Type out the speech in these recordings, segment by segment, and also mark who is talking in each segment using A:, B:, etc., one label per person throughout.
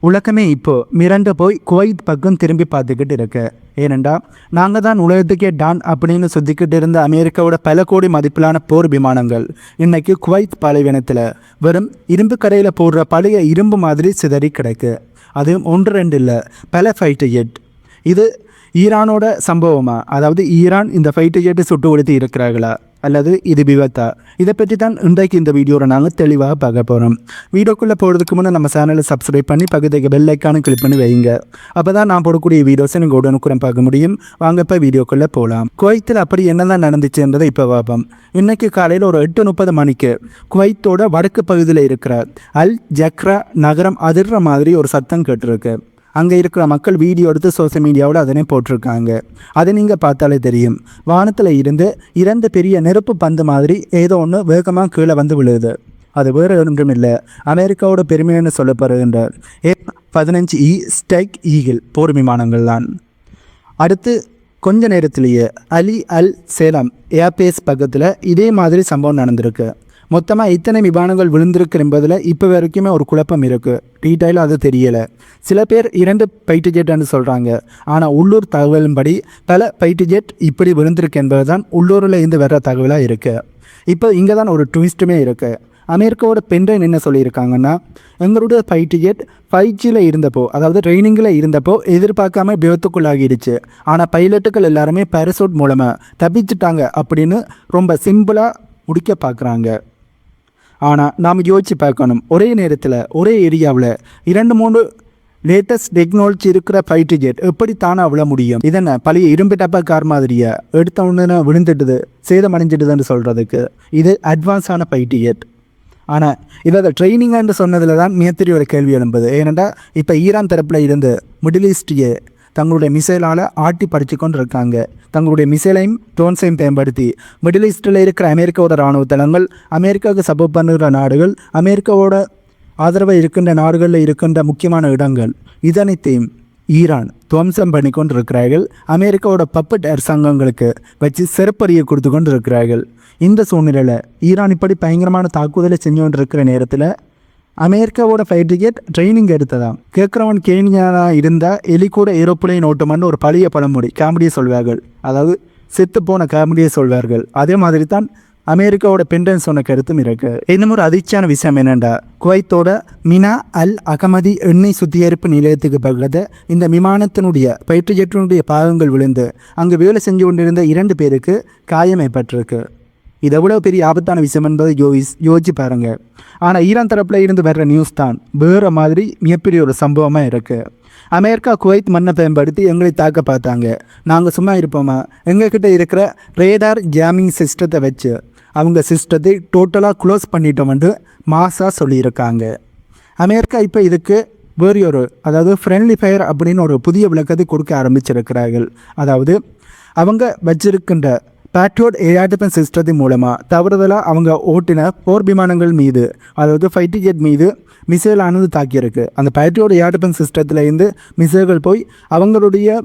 A: உலகமே இப்போ மிரண்டு போய் குவைத் பக்கம் திரும்பி பார்த்துக்கிட்டு இருக்கு. ஏனெண்டா நாங்கள் தான் உலகத்துக்கே டான் அப்படின்னு சுற்றிக்கிட்டு இருந்த அமெரிக்காவோட பல கோடி மதிப்பிலான போர் விமானங்கள் இன்னைக்கு குவைத் பாலைவனத்தில் வெறும் இரும்பு கரையில் போடுற பழைய இரும்பு மாதிரி சிதறி கிடக்கு. அதுவும் ஒன்று ரெண்டு இல்லை, பல ஃபைட்டர் ஜெட். இது ஈரானோட சம்பவமா? அதாவது ஈரான் இந்த ஃபைட்டர் ஜெட்டை சுட்டு ஒழித்து இருக்கிறார்களா அல்லது இது விபத்தா? இதை பற்றி தான் இன்றைக்கு இந்த வீடியோவில் நாங்கள் தெளிவாக பார்க்க போகிறோம். வீடியோக்குள்ளே போகிறதுக்கு முன்னே நம்ம சேனலை சப்ஸ்கிரைப் பண்ணி பக்கத்துக்கு பெல் ஐக்கானு கிளிக் பண்ணி வைங்க. அப்போ தான் நான் போடக்கூடிய வீடியோஸை நீங்கள் உடனுக்குடன் பார்க்க முடியும். வாங்க இப்போ வீடியோக்குள்ளே போகலாம். குவைத்தில் அப்படி என்ன தான் நடந்துச்சுன்றதை இப்போ பார்ப்போம். இன்றைக்கி காலையில் ஒரு 8:30 மணிக்கு குவைத்தோட வடக்கு பகுதியில் இருக்கிற அல் ஜக்ரா நகரம் அதிர்ற மாதிரி ஒரு சத்தம் கேட்டிருக்கு. அங்கே இருக்கிற மக்கள் வீடியோ எடுத்து சோசியல் மீடியாவில் அதனை போட்டிருக்காங்க. அதை நீங்கள் பார்த்தாலே தெரியும். வானத்தில் இருந்து 2 பெரிய நெருப்பு பந்து மாதிரி ஏதோ ஒன்று வேகமாக கீழே வந்து விழுது. அது வேறு ஒன்றும் இல்லை, அமெரிக்காவோட பெருமைன்னு சொல்லப்படுகின்ற F-15E ஸ்டைக் ஈகிள் போர் விமானங்கள் தான். அடுத்து கொஞ்ச நேரத்திலேயே அலி அல் சேலம் ஏர்பேஸ் பக்கத்தில் இதே மாதிரி சம்பவம் நடந்திருக்கு. மொத்தமாக இத்தனை விமானங்கள் விழுந்திருக்கு என்பதில் இப்போ வரைக்குமே ஒரு குழப்பம் இருக்குது. டீட்டெயிலாக அது தெரியலை. சில பேர் 2 ஃபைட்டர் ஜெட்னு சொல்கிறாங்க. ஆனால் உள்ளூர் தகவலின்படி பல ஃபைட்டர் ஜெட் இப்படி விழுந்திருக்கு என்பது தான் உள்ளூரில் இருந்து வர்ற தகவலாக இருக்குது. இப்போ இங்கே தான் ஒரு ட்விஸ்ட்டுமே இருக்குது. அமெரிக்காவோட பென்ட்ரைன் என்ன சொல்லியிருக்காங்கன்னா, எங்களுடைய ஃபைட்டர் ஜெட் 5Gயில் இருந்தப்போ, அதாவது ட்ரைனிங்கில் இருந்தப்போ எதிர்பார்க்காம விபத்துக்குள்ளாகிடுச்சு. ஆனால் பைலட்டுகள் எல்லாருமே பேரசூட் மூலமாக தப்பிச்சுட்டாங்க அப்படின்னு ரொம்ப சிம்பிளாக முடிக்க பார்க்குறாங்க. ஆனால் நாம் யோசித்து பார்க்கணும், ஒரே நேரத்தில் ஒரே ஏரியாவில் 2-3 லேட்டஸ்ட் டெக்னாலஜி இருக்கிற ஃபைட்டர் ஜெட் எப்படி தானே அவ்வளோ முடியும்? இதென்ன பழைய இரும்பு டப்பா கார் மாதிரியா எடுத்த உடனே விழுந்துட்டுது சேதமடைஞ்சிட்டுதுன்னு சொல்கிறதுக்கு? இது அட்வான்ஸான ஃபைட்டர் ஜெட். ஆனால் இதை ட்ரைனிங்கான்னு சொன்னதில் தான் மிகப்பெரிய ஒரு கேள்வி எழும்புது. ஏனெண்டா இப்போ ஈரான் தரப்பில் இருந்து மிடில் ஈஸ்ட்டையே தங்களுடைய மிசைலால் ஆட்டி படித்து கொண்டு இருக்காங்க. தங்களுடைய மிசைலையும் ட்ரோன்ஸையும் பயன்படுத்தி மிடில் ஈஸ்டில் இருக்கிற அமெரிக்காவோட இராணுவ தளங்கள், அமெரிக்காவுக்கு சப்போர்ட் பண்ணுற நாடுகள், அமெரிக்காவோட ஆதரவை இருக்கின்ற நாடுகளில் இருக்கின்ற முக்கியமான இடங்கள், இதனைத்தையும் ஈரான் துவம்சம் பண்ணி கொண்டு இருக்கிறார்கள். அமெரிக்காவோட பப்பட் அரசாங்கங்களுக்கு வச்சு செருப்பறியை கொடுத்து கொண்டு இருக்கிறார்கள். இந்த சூழ்நிலையில் ஈரான் இப்படி பயங்கரமான தாக்குதலை செஞ்சு கொண்டு இருக்கிற நேரத்தில் அமெரிக்காவோட ஃபைட்டர் ஜெட் ட்ரைனிங் எடுத்ததாம். கேட்குறவன் கேணியாக இருந்தால் எலி கூட ஏரோப்ளேன் ஓட்டுமான்னு ஒரு பழைய பழமொழி காமெடியை சொல்வார்கள். அதாவது செத்து போன காமெடியை சொல்வார்கள். அதே மாதிரி தான் அமெரிக்காவோட பென்டன் சொன்ன கருத்தும் இருக்குது. இன்னும் ஒரு அதிர்ச்சியான விஷயம் என்னென்னா, குவைத்தோட மினா அல் அகமதி எண்ணெய் சுத்திகரிப்பு நிலையத்துக்கு பக்கத்தில் இந்த விமானத்தினுடைய ஃபைட்டர் ஜெட்டினுடைய பாகங்கள் விழுந்து அங்கே வேலை செஞ்சு கொண்டிருந்த 2 பேருக்கு காயம் ஏற்பட்டிருக்கு. இது எவ்வளோ பெரிய ஆபத்தான விஷயம் என்பதை யோசிச்சு பாருங்கள். ஆனால் ஈரான் தரப்பில் இருந்து வர்ற நியூஸ் தான் வேறு மாதிரி மிகப்பெரிய ஒரு சம்பவமாக இருக்குது. அமெரிக்கா குவைத் மண்ணை பயன்படுத்தி எங்களை தாக்க பார்த்தாங்க, நாங்கள் சும்மா இருப்போமா? எங்ககிட்ட இருக்கிற ரேடார் ஜாமிங் சிஸ்டத்தை வச்சு அவங்க சிஸ்டத்தை டோட்டலாக க்ளோஸ் பண்ணிட்டோம்னு மாசாக சொல்லியிருக்காங்க. அமெரிக்கா இப்போ இதுக்கு வேறு அதாவது ஃப்ரெண்ட்லி ஃபயர் அப்படின்னு ஒரு புதிய விளக்கத்தை கொடுக்க ஆரம்பிச்சிருக்கிறார்கள். அதாவது அவங்க வச்சிருக்கின்ற பேட்ரியோட் ஏர் டிஃபென்ஸ் சிஸ்டத்தின் மூலமாக தவறுதலாக அவங்க ஓட்டின போர் விமானங்கள் மீது, அதாவது ஃபைட்டர் ஜெட் மீது மிசைலானது தாக்கியிருக்கு. அந்த பேட்ரியோட் ஏர் டிஃபென்ஸ் சிஸ்டத்தில் இருந்து மிசைல்கள் போய் அவங்களுடைய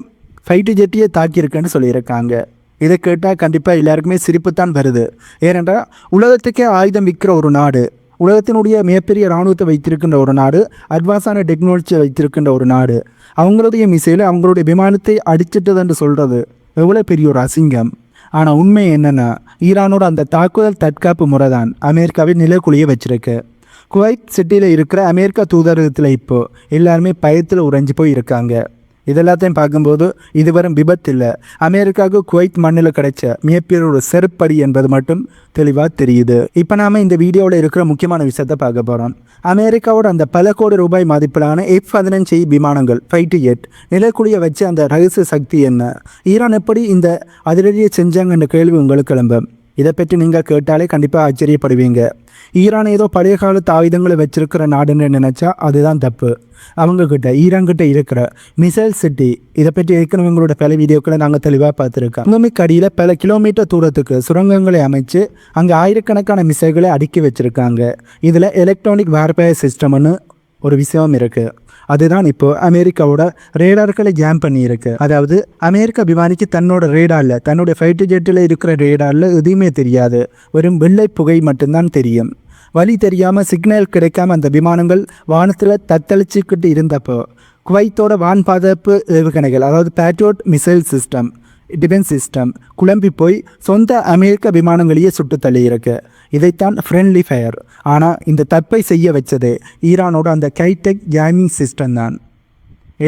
A: ஃபைட்டர் ஜெட்டையே தாக்கியிருக்குன்னு சொல்லியிருக்காங்க. இதை கேட்டால் கண்டிப்பாக எல்லாருக்குமே சிரிப்புத்தான் வருது. ஏனென்றால் உலகத்துக்கே ஆயுதம் விற்கிற ஒரு நாடு, உலகத்தினுடைய மிகப்பெரிய இராணுவத்தை வைத்திருக்கின்ற ஒரு நாடு, அட்வான்ஸான டெக்னாலஜியை வைத்திருக்கின்ற ஒரு நாடு, அவங்களுடைய மிசைலை அவங்களுடைய விமானத்தை அடிச்சிட்டதுன்னு சொல்கிறது எவ்வளோ பெரிய ஒரு அசிங்கம். ஆனால் உண்மை என்னென்னா, ஈரானோட அந்த தாக்குதல் தற்காப்பு முறை தான் அமெரிக்காவை நிலைக்குழிய வச்சிருக்கு. குவைத் சிட்டியில் இருக்கிற அமெரிக்கா தூதரகத்தில் இப்போது எல்லாருமே பயத்தில் உறைஞ்சி போய் இருக்காங்க. இதெல்லாத்தையும் பார்க்கும்போது இது வரும் விபத்து இல்லை, அமெரிக்காவுக்கு குவைத் மண்ணில் கிடைச்ச மிகப்பெரிய ஒரு செருப்படி என்பது மட்டும் தெளிவாக தெரியுது. இப்போ நாம் இந்த வீடியோவில் இருக்கிற முக்கியமான விஷயத்தை பார்க்க போகிறோம். அமெரிக்காவோட அந்த பல கோடி ரூபாய் மதிப்பிலான F-15E விமானங்கள் ஃபைட்டர் ஜெட் நிலைக்குழிய வச்சு அந்த ரகசிய சக்தி என்ன? ஈரான் எப்படி இந்த அதிரடியை செஞ்சாங்கன்ற கேள்வி உங்களுக்கு எழும்பும். இதை பற்றி நீங்கள் கேட்டாலே கண்டிப்பாக ஆச்சரியப்படுவீங்க. ஈரான் ஏதோ பழைய காலத்து ஆயுதங்களை வச்சிருக்கிற நாடுன்னு நினச்சா அதுதான் தப்பு. அவங்கக்கிட்ட ஈரான்கிட்ட இருக்கிற மிசைல் சிட்டி, இதை பற்றி இருக்கிறவங்களோட பல வீடியோக்களை நாங்கள் தெளிவாக பார்த்துருக்கோம். பூமிக்கு அடியில் பல கிலோமீட்டர் தூரத்துக்கு சுரங்கங்களை அமைச்சு அங்கே ஆயிரக்கணக்கான மிசைல்களை அடுக்கி வச்சுருக்காங்க. இதில் எலக்ட்ரானிக் வார்ஃபேர் சிஸ்டம்னு ஒரு விஷயம் இருக்குது. அதுதான் இப்போ அமெரிக்காவோட ரேடார்களை ஜாம் பண்ணியிருக்கு. அதாவது அமெரிக்கா விமானிக்கு தன்னோட ரேடாரில், தன்னுடைய ஃபைட்டர் ஜெட்டில் இருக்கிற ரேடாரில் எதுவுமே தெரியாது, வெறும் வெள்ளை புகை மட்டும்தான் தெரியும். வழி தெரியாமல் சிக்னல் கிடைக்காம அந்த விமானங்கள் வானத்தில் தத்தளிச்சுக்கிட்டு இருந்தப்போ குவைத்தோட வான் பாதுகாப்பு ஏவுகணைகள் அதாவது patriot missile system defence system குழம்பி போய் சொந்த அமெரிக்க விமானங்களையே சுட்டு தள்ளியிருக்கு. இதைத்தான் ஃப்ரெண்ட்லி ஃபயர். ஆனால் இந்த தப்பை செய்ய வச்சது ஈரானோட அந்த கைடெக் ஜாமிங் சிஸ்டம் தான்.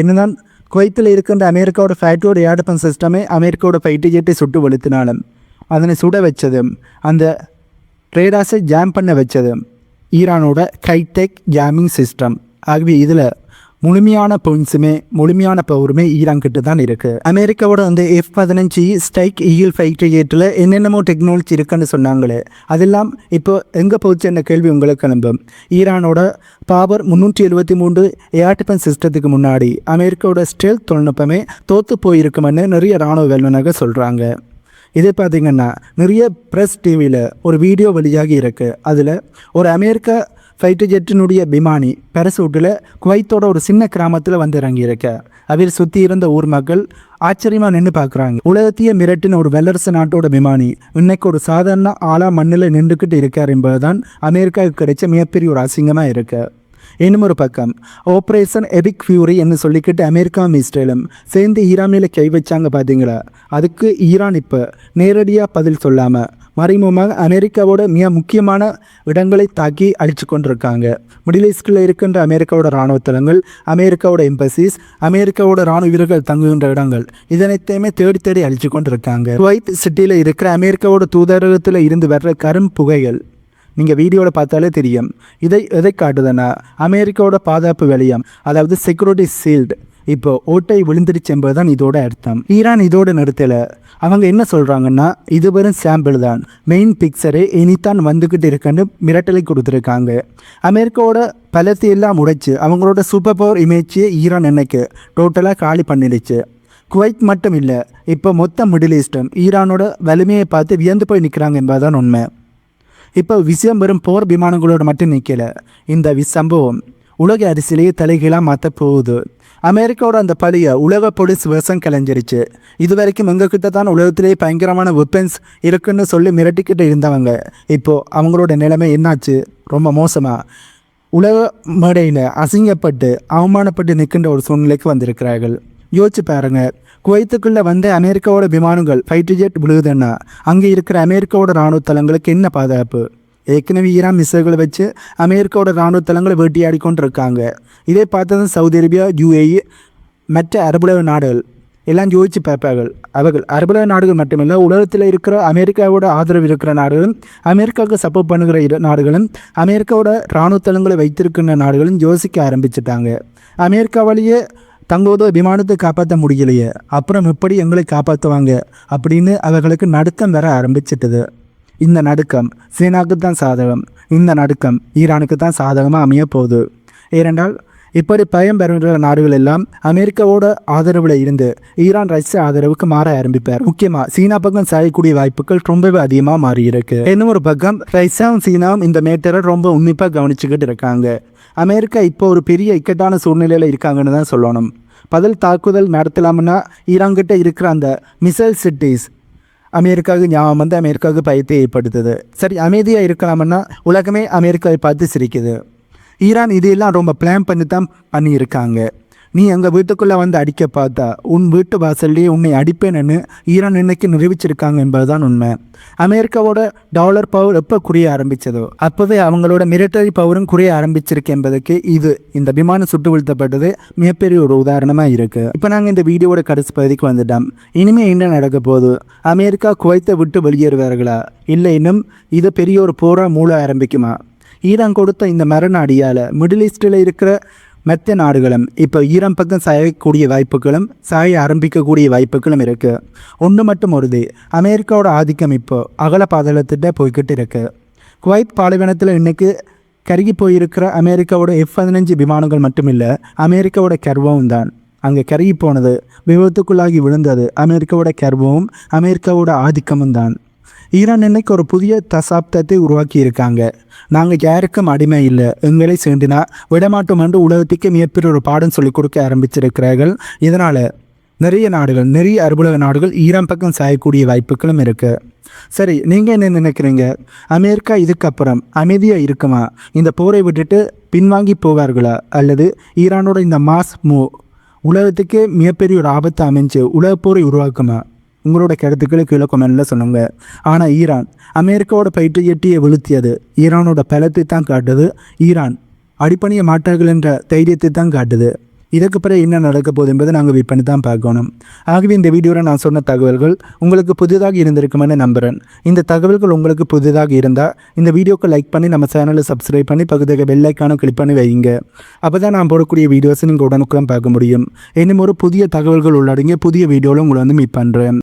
A: என்னதான் குவைத்தில் இருக்கின்ற அமெரிக்காவோட பேட்ரியாட் ஏர் டிஃபென்ஸ் சிஸ்டமே அமெரிக்காவோட ஃபைட்டர் ஜெட்டை சுட்டு வெளுத்தினாலும் அதனை சுட வச்சதும் அந்த ரேடாஸை ஜாம் பண்ண வச்சதும் ஈரானோட கைடெக் ஜாமிங் சிஸ்டம். ஆகவே இதில் முழுமையான பாயிண்ட்ஸுமே முழுமையான பவருமே ஈரான் கிட்ட தான் இருக்குது. அமெரிக்காவோட அந்த F-15 ஸ்ட்ரைக் ஈகிள் ஃபைட்டர் ஜெட்டில் என்னென்னமோ டெக்னாலஜி இருக்குன்னு சொன்னாங்களே அதெல்லாம் இப்போ எங்கே போச்சு என்ற கேள்வி உங்களுக்கு கிளம்பும். ஈரானோட பவர் 373 ஏர் டிஃபென்ஸ் சிஸ்டத்துக்கு முன்னாடி அமெரிக்காவோட ஸ்டெல்த் தொழில்நுட்பமே தோற்று போயிருக்குமென்னு நிறைய இராணுவ வல்லுநர்கள் சொல்கிறாங்க. இதே பார்த்திங்கன்னா நிறைய ப்ரெஸ் டிவியில் ஒரு வீடியோ வெளியாகி இருக்குது. அதில் ஒரு அமெரிக்கா ஃபைட்டர் ஜெட்டினுடைய விமானி பேரசூட்டில் குவைத்தோட ஒரு சின்ன கிராமத்தில் வந்து இறங்கியிருக்க. அவர் சுற்றி இருந்த ஊர் மக்கள் ஆச்சரியமாக நின்று பார்க்குறாங்க. உலகத்தையே மிரட்டின ஒரு வல்லரசு நாட்டோட விமானி இன்னைக்கு ஒரு சாதாரண ஆளாக மண்ணில் நின்றுக்கிட்டு இருக்கார் என்பதுதான் அமெரிக்காவுக்கு கிடைச்ச மிகப்பெரிய ஒரு அசிங்கமாக இருக்கு. இன்னும் ஒரு பக்கம் ஆப்ரேஷன் எபிக் ஃபியூரி என்று சொல்லிக்கிட்டு அமெரிக்காவும் இஸ்ரேலும் சேர்ந்து ஈரான் மேலே கை வச்சாங்க பார்த்தீங்களா. அதுக்கு ஈரான் இப்போ நேரடியாக பதில் சொல்லாமல் மறைமுகமாக அமெரிக்காவோட மிக முக்கியமான இடங்களை தாக்கி அழிச்சு கொண்டிருக்காங்க. மிடில் ஈஸ்டில் இருக்கின்ற அமெரிக்காவோட இராணுவ தளங்கள், அமெரிக்காவோட எம்பசிஸ், அமெரிக்காவோட இராணுவ வீரர்கள் தங்குகின்ற இடங்கள் இதனைத்தையுமே தேடி தேடி அழிச்சு கொண்டிருக்காங்க. குவைத் சிட்டியில் இருக்கிற அமெரிக்காவோட தூதரகத்தில் இருந்து வர்ற கரும் புகைகள் நீங்கள் வீடியோவில் பார்த்தாலே தெரியும். எதை காட்டுதுன்னா அமெரிக்காவோட பாதுகாப்பு வலயம் அதாவது செக்யூரிட்டி ஷீல்டு இப்போ ஓட்டை விழுந்துடுச்சு என்பது தான் இதோட அர்த்தம். ஈரான் இதோட நிறுத்தல. அவங்க என்ன சொல்கிறாங்கன்னா இது வெறும் சாம்பிள் தான், மெயின் பிக்சரே இனித்தான் வந்துக்கிட்டு இருக்குன்னு மிரட்டலை கொடுத்துருக்காங்க. அமெரிக்காவோட பலத்தை எல்லாம் உடைச்சு அவங்களோட சூப்பர் பவர் இமேஜையே ஈரான் என்னைக்கு டோட்டலாக காலி பண்ணிடுச்சு. குவைத் மட்டும் இல்லை, இப்போ மொத்த மிடில் ஈஸ்டும் ஈரானோட வலிமையை பார்த்து வியந்து போய் நிற்கிறாங்க என்பதுதான் உண்மை. இப்போ விஷயம் வெறும் போர் விமானங்களோட மட்டும் நிற்கலை. இந்த சம்பவம் உலக அரசியலையே தலைகீழாக மாற்ற போகுது. அமெரிக்காவோட அந்த பழியை உலக போலீஸ் வேஷம் கலைஞ்சிருச்சு. இது வரைக்கும் எங்ககிட்ட தான் உலகத்திலேயே பயங்கரமான வெப்பன்ஸ் இருக்குன்னு சொல்லி மிரட்டிக்கிட்டு இருந்தவங்க இப்போது அவங்களோட நிலைமை என்னாச்சு? ரொம்ப மோசமாக உலக மேடையில் அசிங்கப்பட்டு அவமானப்பட்டு நிற்கின்ற ஒரு சூழ்நிலைக்கு வந்திருக்கிறார்கள். யோசிச்சு பாருங்கள், குவைத்துக்குள்ளே வந்து அமெரிக்காவோட விமானங்கள் ஃபைட்டர் ஜெட் விழுகுதுன்னா அங்கே இருக்கிற அமெரிக்காவோட இராணுவ தளங்களுக்கு என்ன பாதுகாப்பு? ஏற்கனவே ஈரான் மிசைல்களை வச்சு அமெரிக்காவோட இராணுவ தளங்களை வேட்டையாடி கொண்டு இருக்காங்க. இதே பார்த்தது சவுதி அரேபியா, UAE மற்ற அரபுலக நாடுகள் எல்லாம் யோசிச்சு பார்ப்பார்கள். அவர்கள் அரபுலக நாடுகள் மட்டுமில்லை, உலகத்தில் இருக்கிற அமெரிக்காவோட ஆதரவு இருக்கிற நாடுகளும் அமெரிக்காவுக்கு சப்போர்ட் பண்ணுகிற நாடுகளும் அமெரிக்காவோட இராணுவ தளங்களை வைத்திருக்கின்ற நாடுகளும் யோசிக்க ஆரம்பிச்சிட்டாங்க. அமெரிக்காவிலேயே தங்களோட விமானத்தை காப்பாற்ற முடியலையே, அப்புறம் எப்படி எங்களை காப்பாற்றுவாங்க அப்படின்னு அவர்களுக்கு நடுக்கம் வர ஆரம்பிச்சிட்டது. இந்த நடுக்கம் சீனாவுக்கு தான் சாதகம், இந்த நடுக்கம் ஈரானுக்கு தான் சாதகமாக அமைய போகுது. ஏனென்றால் இப்படி பயம் பெறுகிற நாடுகள் எல்லாம் அமெரிக்காவோட ஆதரவில் இருந்து ஈரான் ரஷ்ய ஆதரவுக்கு மாற ஆரம்பிப்பார். முக்கியமாக சீனா பக்கம் சாயக்கூடிய வாய்ப்புகள் ரொம்பவே அதிகமாக மாறி இருக்கு. இன்னும் ஒரு பக்கம் ரஷ்யாவும் சீனாவும் இந்த மேட்டரை ரொம்ப உன்னிப்பாக கவனிச்சுக்கிட்டு இருக்காங்க. அமெரிக்கா இப்போ ஒரு பெரிய இக்கட்டான சூழ்நிலையில் இருக்காங்கன்னு தான் சொல்லணும். பதில் தாக்குதல் நடத்தலாம்னா ஈரான்கிட்ட இருக்கிற அந்த மிசைல் சிட்டிஸ் அமெரிக்காவுக்கு ஞாபகம் வந்து அமெரிக்காவுக்கு பயத்தை ஏற்படுத்துது. சரி, அமைதியாக இருக்கலாம்னா உலகமே அமெரிக்காவை பார்த்து சிரிக்குது. ஈரான் இதெல்லாம் ரொம்ப பிளான் பண்ணி தான் பண்ணியிருக்காங்க. நீ எங்கள் வீட்டுக்குள்ளே வந்து அடிக்க பார்த்தா உன் வீட்டு வாசல்லையே உன்னை அடிப்பேன்னு ஈரான் இன்னைக்கு நிரூபிச்சிருக்காங்க என்பதுதான் உண்மை. அமெரிக்காவோட டாலர் பவர் எப்போ குறைய ஆரம்பித்ததோ அப்போவே அவங்களோட மிலிட்டரி பவரும் குறைய ஆரம்பிச்சிருக்கு என்பதுக்கு இந்த விமானம் சுட்டு வீழ்த்தப்பட்டது மிகப்பெரிய ஒரு உதாரணமாக இருக்குது. இப்போ நாங்கள் இந்த வீடியோவோட கடைசி பகுதிக்கு வந்துட்டோம். இனிமேல் என்ன நடக்க போகுது? அமெரிக்கா குவைத்தை விட்டு வெளியேறுவார்களா, இல்லை இன்னும் இது பெரிய ஒரு போராக மூளை ஆரம்பிக்குமா? ஈரான் கொடுத்த இந்த மரண அடியால் மிடில் ஈஸ்டில் இருக்கிற மற்ற நாடுகளும் இப்போ ஈரான் பக்கம் சாயக்கூடிய வாய்ப்புகளும் சாய ஆரம்பிக்கக்கூடிய வாய்ப்புகளும் இருக்குது. ஒன்று மட்டும் உறுதி, அமெரிக்காவோட ஆதிக்கம் இப்போ அகல பாதாளத்திட்ட போய்கிட்டு இருக்கு. குவைத் பாலைவனத்தில் இன்றைக்கி கருகி போயிருக்கிற அமெரிக்காவோட F-15 விமானங்கள் மட்டுமில்லை, அமெரிக்காவோட கர்வமும் தான். அங்கே கருகி போனது, விபத்துக்குள்ளாகி விழுந்தது அமெரிக்காவோட கர்வமும் அமெரிக்காவோட ஆதிக்கமும் தான். ஈரான் இன்னைக்கு ஒரு புதிய தசாப்தத்தை உருவாக்கி இருக்காங்க. நாங்கள் யாருக்கும் அடிமை இல்லை, எங்களை சேர்ந்தினா விடமாட்டோம் என்று உலகத்துக்கு மிகப்பெரிய ஒரு பாடம் சொல்லிக் கொடுக்க ஆரம்பிச்சிருக்கிறார்கள். இதனால் நிறைய நாடுகள், நிறைய அரபுலக நாடுகள் ஈரான் பக்கம் சாயக்கூடிய வாய்ப்புகளும் இருக்குது. சரி, நீங்கள் என்ன நினைக்கிறீங்க? அமெரிக்கா இதுக்கப்புறம் அமைதியாக இருக்குமா? இந்த போரை விட்டுட்டு பின்வாங்கி போவார்களா? அல்லது ஈரானோட இந்த மாஸ் மூவ் உலகத்துக்கே மிகப்பெரிய ஒரு ஆபத்தை அமைஞ்சு உலகப்போரை உருவாக்குமா? உங்களோட கருத்துக்களை கீழே கமெண்ட்டில் சொல்லுங்க. ஆனால் ஈரான் அமெரிக்காவோட பயிற்று எட்டியை வீழ்த்தியது ஈரானோட பலத்தை தான் காட்டுது. ஈரான் அடிப்பணிய மாட்டார்கள் என்ற தைரியத்தை தான் காட்டுது. இதுக்கு பிறகு என்ன நடக்க போகுது என்பதை நாங்கள் வெயிட் பண்ணி தான் பார்க்கணும். ஆகவே இந்த வீடியோவில் நான் சொன்ன தகவல்கள் உங்களுக்கு புதிதாக இருந்திருக்குமென்னு நம்புகிறேன். இந்த தகவல்கள் உங்களுக்கு புதிதாக இருந்தால் இந்த வீடியோக்கு லைக் பண்ணி நம்ம சேனலை சப்ஸ்கிரைப் பண்ணி பக்கத்துக்கு பெல் ஐக்கானை கிளிக் பண்ணி வைங்க. அப்போ தான் நான் போடக்கூடிய வீடியோஸை நீங்கள் உடனுக்குடன் பார்க்க முடியும். இன்னும் ஒரு புதிய தகவல்கள் உள்ளடங்கிய புதிய வீடியோவில் உங்களை மீட் பண்ணுறேன்.